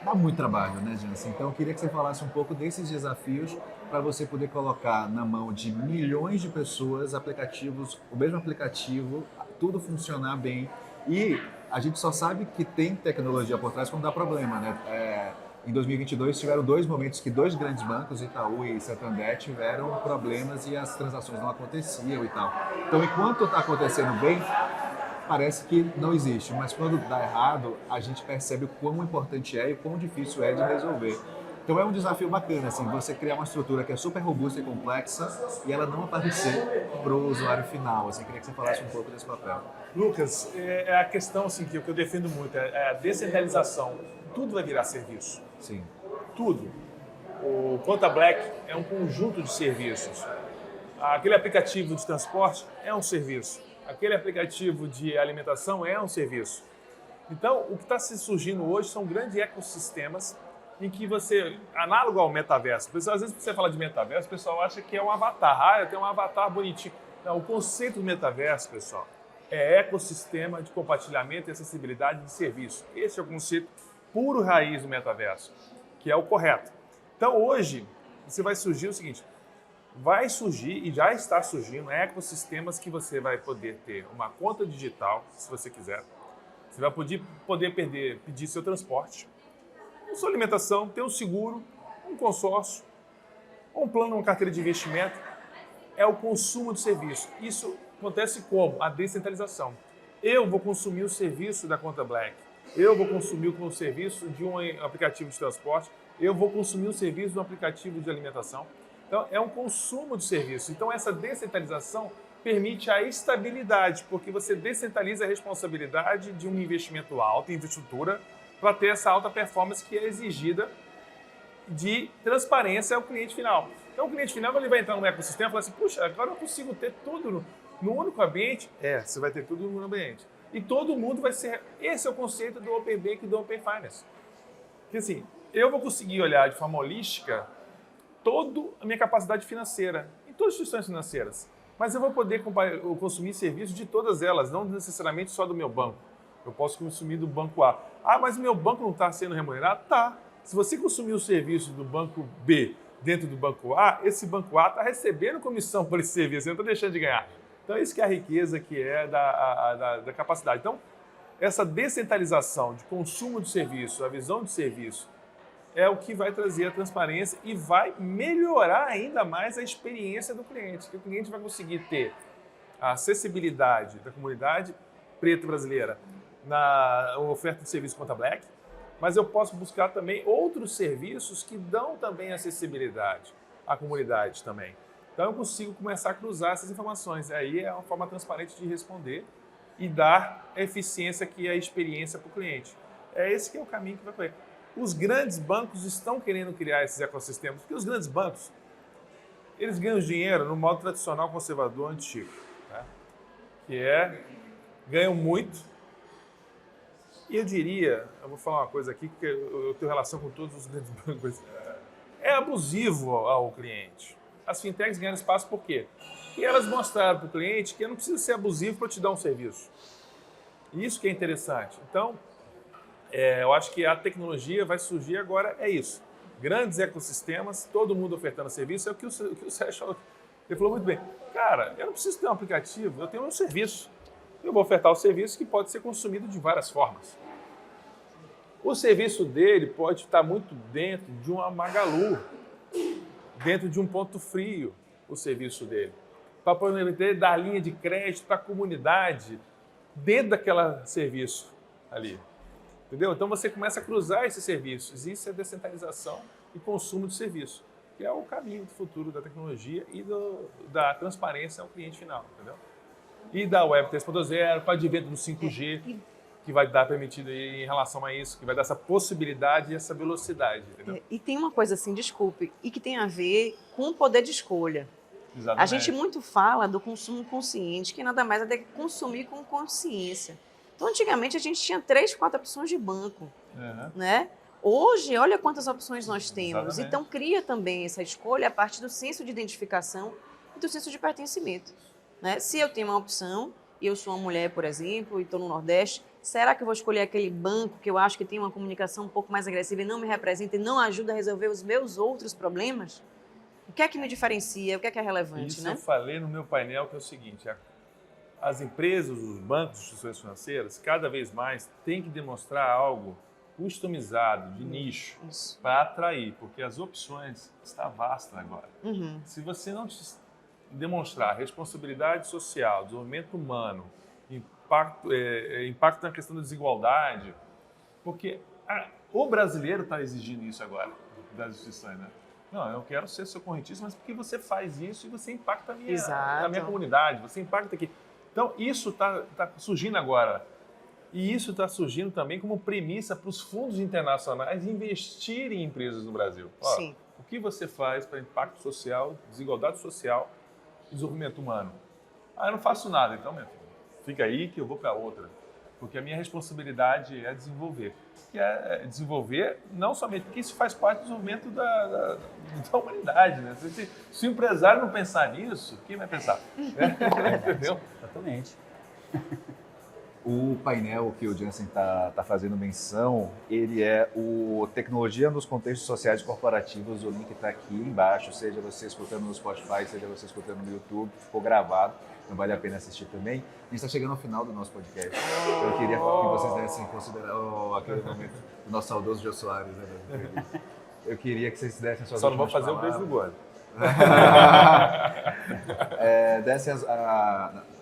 dá muito trabalho, né, Jansen? Então eu queria que você falasse um pouco desses desafios para você poder colocar na mão de milhões de pessoas aplicativos, o mesmo aplicativo, tudo funcionar bem. E a gente só sabe que tem tecnologia por trás quando dá problema, né? Em 2022 tiveram 2 momentos que 2 grandes bancos, Itaú e Santander, tiveram problemas e as transações não aconteciam e tal. Então, enquanto está acontecendo bem, parece que não existe, mas quando dá errado, a gente percebe o quão importante é e o quão difícil é de resolver. Então é um desafio bacana, assim, você criar uma estrutura que é super robusta e complexa e ela não aparecer para o usuário final. Assim, queria que você falasse um pouco desse papel. Lucas, é a questão assim, que eu defendo muito, é a descentralização. Tudo vai virar serviço. Sim. Tudo. O Conta Black é um conjunto de serviços. Aquele aplicativo de transporte é um serviço. Aquele aplicativo de alimentação é um serviço. Então, o que está se surgindo hoje são grandes ecossistemas em que você, análogo ao metaverso, às vezes você fala de metaverso, o pessoal acha que é um avatar. Eu tenho um avatar bonitinho. Não, o conceito do metaverso, pessoal, é ecossistema de compartilhamento e acessibilidade de serviço. Esse é o conceito puro raiz do metaverso, que é o correto. Então, hoje, você vai surgir o seguinte, vai surgir e já está surgindo ecossistemas que você vai poder ter uma conta digital, se você quiser. Você vai poder pedir seu transporte, sua alimentação, ter um seguro, um consórcio, um plano, uma carteira de investimento. É o consumo de serviço. Isso acontece como? A descentralização. Eu vou consumir o serviço da Conta Black. Eu vou consumir o serviço de um aplicativo de transporte. Eu vou consumir o serviço de um aplicativo de alimentação. Então, é um consumo de serviço. Então, essa descentralização permite a estabilidade, porque você descentraliza a responsabilidade de um investimento alto em infraestrutura para ter essa alta performance que é exigida de transparência ao cliente final. Então, o cliente final, quando ele vai entrar no ecossistema, fala assim, puxa, agora eu consigo ter tudo no único ambiente. Você vai ter tudo no único ambiente. E todo mundo vai ser... Esse é o conceito do Open Bank e do Open Finance. Porque assim, eu vou conseguir olhar de forma holística toda a minha capacidade financeira, em todas as instituições financeiras. Mas eu vou poder consumir serviços de todas elas, não necessariamente só do meu banco. Eu posso consumir do banco A. Ah, mas o meu banco não está sendo remunerado? Tá. Se você consumir o serviço do banco B dentro do banco A, esse banco A está recebendo comissão por esse serviço, você não está deixando de ganhar. Então, isso que é a riqueza que é da capacidade. Então, essa descentralização de consumo de serviço, a visão de serviço, é o que vai trazer a transparência e vai melhorar ainda mais a experiência do cliente, que o cliente vai conseguir ter a acessibilidade da comunidade preta brasileira na oferta de serviço conta Black, mas eu posso buscar também outros serviços que dão também acessibilidade à comunidade também. Então eu consigo começar a cruzar essas informações. Aí é uma forma transparente de responder e dar a eficiência que é a experiência para o cliente. É esse que é o caminho que vai correr. Os grandes bancos estão querendo criar esses ecossistemas, porque os grandes bancos, eles ganham dinheiro no modo tradicional conservador antigo, né? Que é, ganham muito. E eu diria, eu vou falar uma coisa aqui, que eu tenho relação com todos os grandes bancos, é abusivo ao cliente. As fintechs ganham espaço por quê? E elas mostraram para o cliente que não precisa ser abusivo para te dar um serviço. Isso que é interessante. Então, eu acho que a tecnologia vai surgir agora, é isso. Grandes ecossistemas, todo mundo ofertando serviço, é o que o Sérgio falou. Ele falou muito bem. Cara, eu não preciso ter um aplicativo, eu tenho um serviço. Eu vou ofertar o serviço que pode ser consumido de várias formas. O serviço dele pode estar muito dentro de uma Magalu, dentro de um ponto frio, o serviço dele. Para poder dar linha de crédito para a comunidade, dentro daquele serviço ali. Entendeu? Então você começa a cruzar esses serviços. Isso é descentralização e consumo de serviço, que é o caminho do futuro da tecnologia e da transparência ao cliente final. Entendeu? E da Web 3.0, com o advento do 5G, que vai dar permitido aí em relação a isso, que vai dar essa possibilidade e essa velocidade. Entendeu? E tem uma coisa assim, desculpe, e que tem a ver com o poder de escolha. Exatamente. A gente muito fala do consumo consciente, que nada mais é do que consumir com consciência. Então, antigamente, a gente tinha 3, 4 opções de banco, né? Hoje, olha quantas opções nós temos. Exatamente. Então, cria também essa escolha a partir do senso de identificação e do senso de pertencimento. Né? Se eu tenho uma opção, e eu sou uma mulher, por exemplo, e estou no Nordeste, será que eu vou escolher aquele banco que eu acho que tem uma comunicação um pouco mais agressiva e não me representa e não ajuda a resolver os meus outros problemas? O que é que me diferencia? O que é relevante? Isso, né? Eu falei no meu painel, que é o seguinte: as empresas, os bancos, as instituições financeiras, cada vez mais têm que demonstrar algo customizado, de nicho, para atrair, porque as opções estão vastas agora. Se você não demonstrar responsabilidade social, desenvolvimento humano, impacto na questão da desigualdade, porque o brasileiro está exigindo isso agora das instituições, né? Não, eu quero ser seu correntista, mas porque você faz isso e você impacta a minha comunidade, você impacta aqui. Então, isso está surgindo agora. E isso está surgindo também como premissa para os fundos internacionais investirem em empresas no Brasil. Sim. O que você faz para impacto social, desigualdade social e desenvolvimento humano? Eu não faço nada, então, meu filho, fica aí que eu vou para outra. Porque a minha responsabilidade é desenvolver. Que é desenvolver não somente, porque isso faz parte do desenvolvimento da humanidade. Né? Se o empresário não pensar nisso, quem vai pensar? Entendeu? Exatamente. O painel que o Jansen está fazendo menção, ele é o Tecnologia nos Contextos Sociais Corporativos. O link está aqui embaixo, seja você escutando no Spotify, seja você escutando no YouTube, ficou gravado, não vale a pena assistir também. A gente está chegando ao final do nosso podcast. Eu queria que vocês dessem consideração aquele momento do nosso saudoso Jô Soares. Né? Eu queria que vocês dessem suas Só não vou últimas fazer palavras. o beijo do gordo.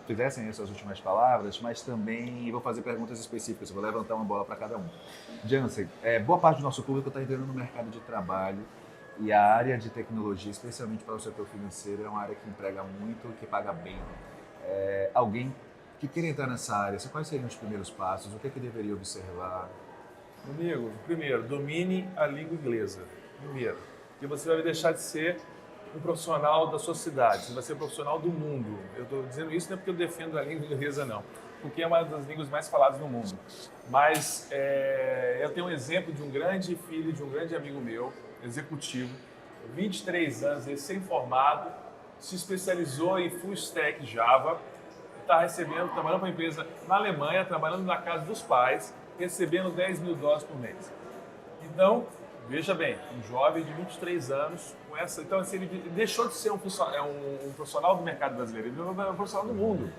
Fizessem as suas últimas palavras, mas também vou fazer perguntas específicas, vou levantar uma bola para cada um. Jansen, boa parte do nosso público está entrando no mercado de trabalho e a área de tecnologia, especialmente para o setor financeiro, é uma área que emprega muito e que paga bem. Alguém que queira entrar nessa área, quais seriam os primeiros passos? O que é que deveria observar? Amigo, primeiro, domine a língua inglesa. Primeiro, porque você vai deixar de ser um profissional da sua cidade, você vai ser um profissional do mundo. Eu estou dizendo isso não é porque eu defendo a língua inglesa, não, porque é uma das línguas mais faladas no mundo. Mas eu tenho um exemplo de um grande filho de um grande amigo meu, executivo, 23 anos, recém-formado, se especializou em Full Stack Java, está recebendo, trabalhando para uma empresa na Alemanha, trabalhando na casa dos pais, recebendo $10 mil por mês. Então, veja bem, um jovem de 23 anos, com essa, então assim, ele deixou de ser um profissional do mercado brasileiro, ele é um profissional do mundo.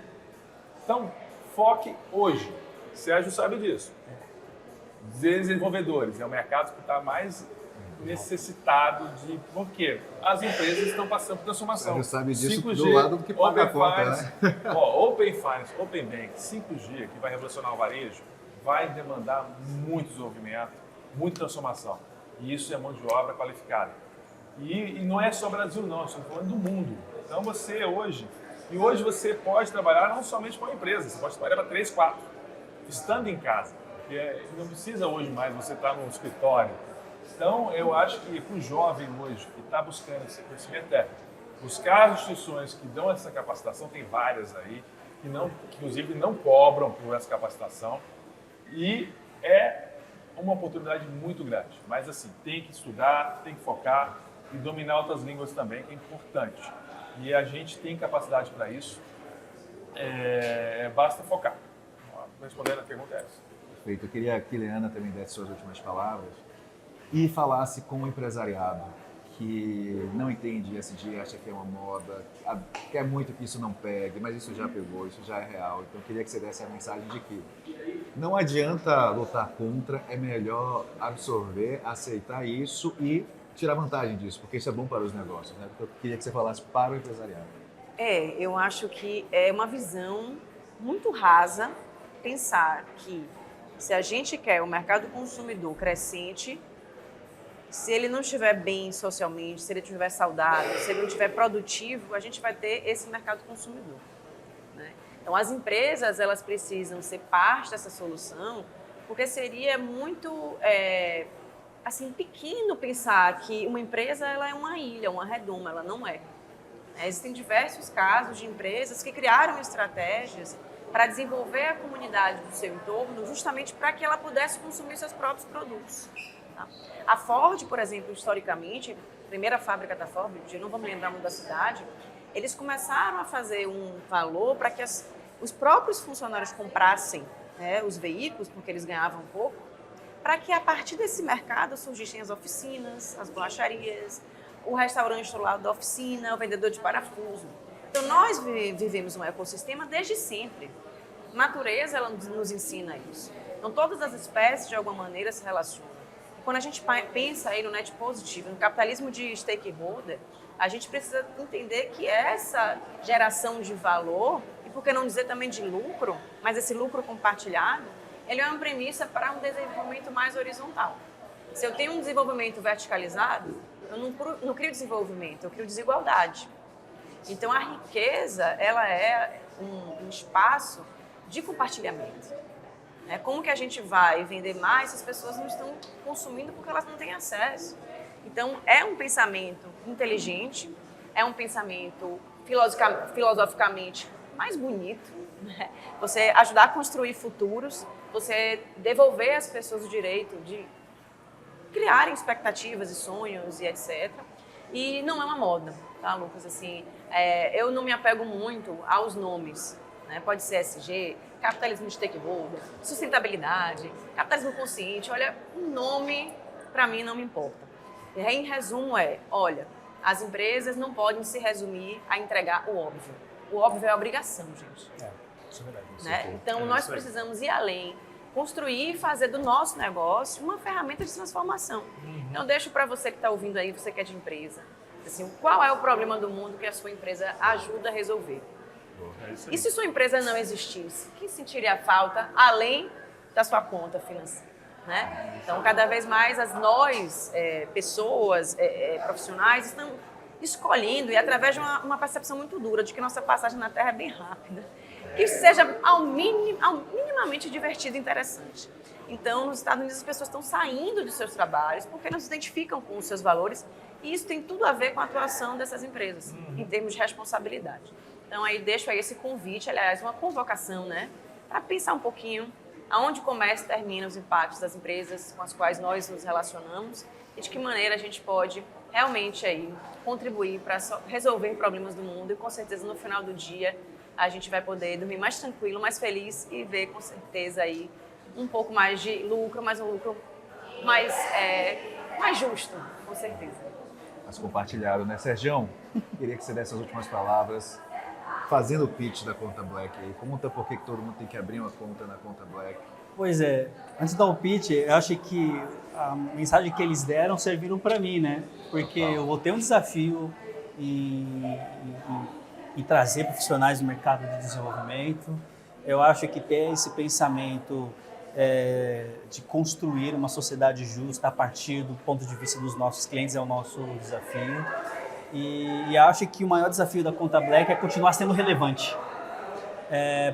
Então, foque hoje. Sérgio sabe disso. Desenvolvedores, é o mercado que está mais necessitado de... Por quê? As empresas estão passando por transformação. Sérgio sabe disso 5G, do lado do que paga a conta, Finance, né? Open Finance, Open Bank, 5G, que vai revolucionar o varejo, vai demandar muito desenvolvimento, muita transformação. E isso é mão de obra qualificada. E não é só Brasil, não, estamos falando do mundo. Então você hoje você pode trabalhar não somente para uma empresa, você pode trabalhar para 3, 4, estando em casa. Porque não precisa hoje mais você estar no escritório. Então eu acho que para o jovem hoje que está buscando esse conhecimento buscar as instituições que dão essa capacitação, tem várias aí, que inclusive não cobram por essa capacitação, e é uma oportunidade muito grande. Mas assim, tem que estudar, tem que focar e dominar outras línguas também, que é importante. E a gente tem capacidade para isso, basta focar. Respondendo a pergunta é essa. Perfeito. Eu queria que a Leana também desse suas últimas palavras e falasse com o empresariado que não entende ESG, acha que é uma moda, quer muito que isso não pegue, mas isso já pegou, isso já é real. Então eu queria que você desse a mensagem de que não adianta lutar contra, é melhor absorver, aceitar isso e tirar vantagem disso, porque isso é bom para os negócios, né? Então eu queria que você falasse para o empresariado. Eu acho que é uma visão muito rasa pensar que se a gente quer um mercado consumidor crescente, se ele não estiver bem socialmente, se ele estiver saudável, se ele não estiver produtivo, a gente vai ter esse mercado consumidor, né? Então, as empresas, elas precisam ser parte dessa solução, porque seria muito, assim, pequeno pensar que uma empresa ela é uma ilha, uma redoma, ela não é. Existem diversos casos de empresas que criaram estratégias para desenvolver a comunidade do seu entorno, justamente para que ela pudesse consumir seus próprios produtos. Tá? A Ford, por exemplo, historicamente, a primeira fábrica da Ford, eu não vou me lembrar muito da cidade, eles começaram a fazer um valor para que os próprios funcionários comprassem, né, os veículos, porque eles ganhavam pouco, para que a partir desse mercado surgissem as oficinas, as bolacharias, o restaurante do lado da oficina, o vendedor de parafuso. Então, nós vivemos um ecossistema desde sempre. A natureza, ela nos ensina isso. Então, todas as espécies, de alguma maneira, se relacionam. E quando a gente pensa aí no net positivo, no capitalismo de stakeholder, a gente precisa entender que essa geração de valor, e por que não dizer também de lucro, mas esse lucro compartilhado, ele é uma premissa para um desenvolvimento mais horizontal. Se eu tenho um desenvolvimento verticalizado, eu não crio desenvolvimento, eu crio desigualdade. Então, a riqueza, ela é um espaço de compartilhamento. Como que a gente vai vender mais se as pessoas não estão consumindo porque elas não têm acesso? Então, é um pensamento inteligente, é um pensamento filosoficamente mais bonito, né? Você ajudar a construir futuros, você devolver às pessoas o direito de criarem expectativas e sonhos e etc. E não é uma moda, tá, Lucas? Assim, eu não me apego muito aos nomes, né? Pode ser ESG, capitalismo de stakeholder, sustentabilidade, capitalismo consciente. Olha, o nome, para mim, não me importa. Em resumo olha, as empresas não podem se resumir a entregar o óbvio. O óbvio é obrigação, gente. Isso é verdade. Né? Então, nós precisamos ir além, construir e fazer do nosso negócio uma ferramenta de transformação. Então, eu deixo para você que está ouvindo aí, você que é de empresa, assim, qual é o problema do mundo que a sua empresa ajuda a resolver? E se sua empresa não existisse, quem sentiria falta além da sua conta financeira? Né? Então, cada vez mais nós, pessoas, profissionais, estão escolhendo, e através de uma percepção muito dura, de que nossa passagem na Terra é bem rápida, que isso seja minimamente divertido e interessante. Então, nos Estados Unidos, as pessoas estão saindo de seus trabalhos porque não se identificam com os seus valores, e isso tem tudo a ver com a atuação dessas empresas, em termos de responsabilidade. Então, aí deixo aí esse convite, aliás, uma convocação, né, para pensar um pouquinho aonde começa e termina os impactos das empresas com as quais nós nos relacionamos e de que maneira a gente pode realmente aí contribuir para resolver problemas do mundo, e com certeza no final do dia a gente vai poder dormir mais tranquilo, mais feliz e ver com certeza aí um pouco mais de lucro, mas um lucro mais justo, com certeza. Mas compartilhado, né? Sergião, queria que você desse as últimas palavras fazendo o pitch da Conta Black aí. Conta por que todo mundo tem que abrir uma conta na Conta Black. Pois é, antes de dar o pitch, eu acho que a mensagem que eles deram serviram para mim, né? Porque eu vou ter um desafio em trazer profissionais do mercado de desenvolvimento. Eu acho que ter esse pensamento de construir uma sociedade justa a partir do ponto de vista dos nossos clientes é o nosso desafio. E acho que o maior desafio da Conta Black é continuar sendo relevante,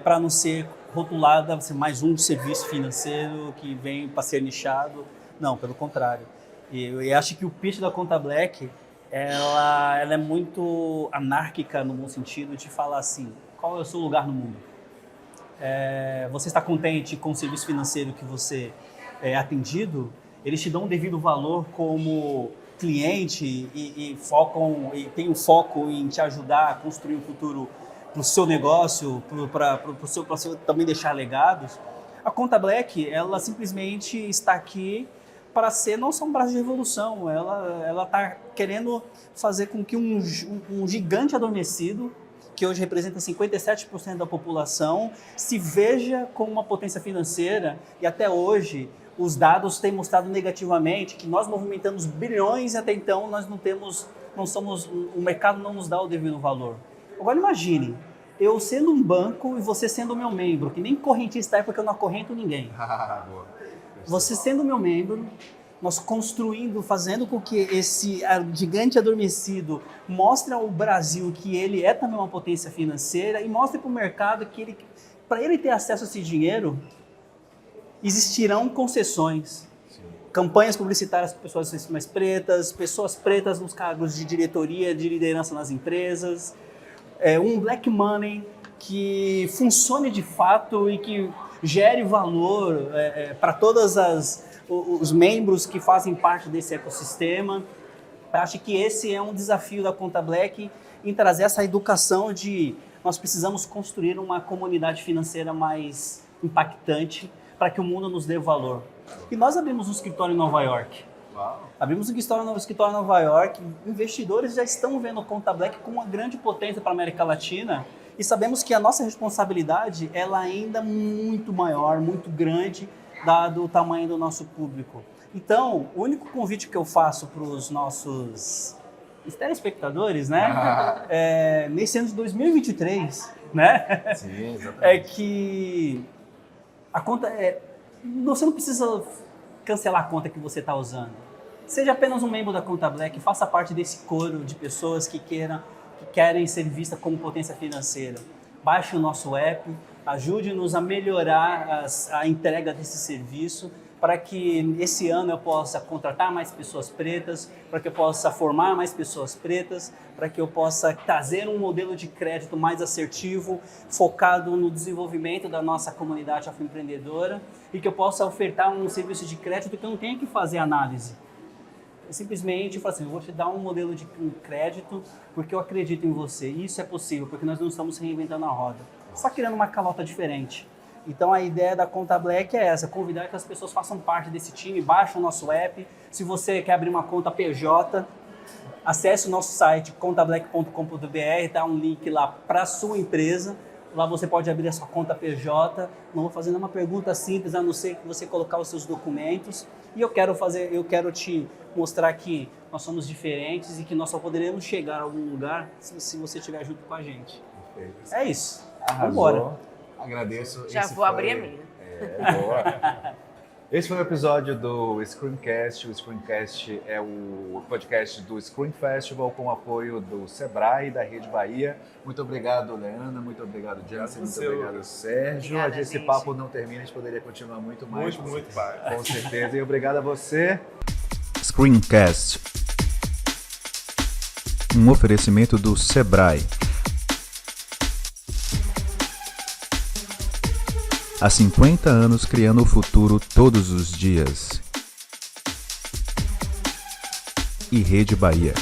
para não ser rotulada, ser mais um serviço financeiro que vem para ser nichado. Não, pelo contrário. E acho que o pitch da Conta Black, ela é muito anárquica no bom sentido de falar assim, qual é o seu lugar no mundo? Você está contente com o serviço financeiro que você é atendido? Eles te dão um devido valor como cliente e tem um foco em te ajudar a construir um futuro para o seu negócio, para você também deixar legados. A Conta Black, ela simplesmente está aqui para ser não só um braço de revolução, ela está querendo fazer com que um gigante adormecido, que hoje representa 57% da população, se veja como uma potência financeira. E até hoje os dados têm mostrado negativamente que nós movimentamos bilhões e até então o mercado não nos dá o devido valor. Agora imagine, eu sendo um banco e você sendo meu membro, que nem correntista é porque eu não acorrento ninguém. Boa. Você sendo meu membro, nós construindo, fazendo com que esse gigante adormecido mostre ao Brasil que ele é também uma potência financeira e mostre para o mercado que para ele ter acesso a esse dinheiro, existirão concessões. Sim. Campanhas publicitárias para pessoas mais pretas, pessoas pretas nos cargos de diretoria, de liderança nas empresas, um black money que funcione de fato e que gere valor para todos os membros que fazem parte desse ecossistema. Eu acho que esse é um desafio da Conta Black em trazer essa educação de nós precisamos construir uma comunidade financeira mais impactante para que o mundo nos dê valor. E nós abrimos um escritório em Nova York. Uau. Abrimos um escritório em Nova York, investidores já estão vendo a Conta Black como uma grande potência para a América Latina e sabemos que a nossa responsabilidade ela ainda é muito maior, muito grande, dado o tamanho do nosso público. Então, o único convite que eu faço para os nossos telespectadores, né, nesse ano de 2023, né, sim, exatamente. é que a conta você não precisa cancelar a conta que você está usando. Seja apenas um membro da Conta Black, faça parte desse coro de pessoas que querem ser vistas como potência financeira. Baixe o nosso app, ajude-nos a melhorar a entrega desse serviço para que esse ano eu possa contratar mais pessoas pretas, para que eu possa formar mais pessoas pretas, para que eu possa trazer um modelo de crédito mais assertivo, focado no desenvolvimento da nossa comunidade afroempreendedora e que eu possa ofertar um serviço de crédito que eu não tenha que fazer análise. Eu simplesmente falo assim, eu vou te dar um modelo de crédito porque eu acredito em você. E isso é possível, porque nós não estamos reinventando a roda, só criando uma calota diferente. Então a ideia da Conta Black é essa, convidar que as pessoas façam parte desse time, baixem o nosso app. Se você quer abrir uma conta PJ, acesse o nosso site contablack.com.br, tá um link lá para a sua empresa. Lá você pode abrir a sua conta PJ. Não vou fazer nenhuma pergunta simples, a não ser que você colocar os seus documentos. E eu quero te mostrar que nós somos diferentes e que nós só poderemos chegar a algum lugar se você estiver junto com a gente. Perfeito. É isso. Arrasou. Vambora. Agradeço. Já vou abrir a minha. Boa. Esse foi o episódio do Screencast. O Screencast é o podcast do Screen Festival com o apoio do Sebrae e da Rede Bahia. Muito obrigado, Leana. Muito obrigado, Jansen. Muito obrigado, Sérgio. Obrigada, Esse gente. papo não termina, a gente poderia continuar muito mais. Muito mais. Com certeza. E obrigado a você. Screencast. Um oferecimento do Sebrae. Há 50 anos criando o futuro todos os dias. E Rede Bahia.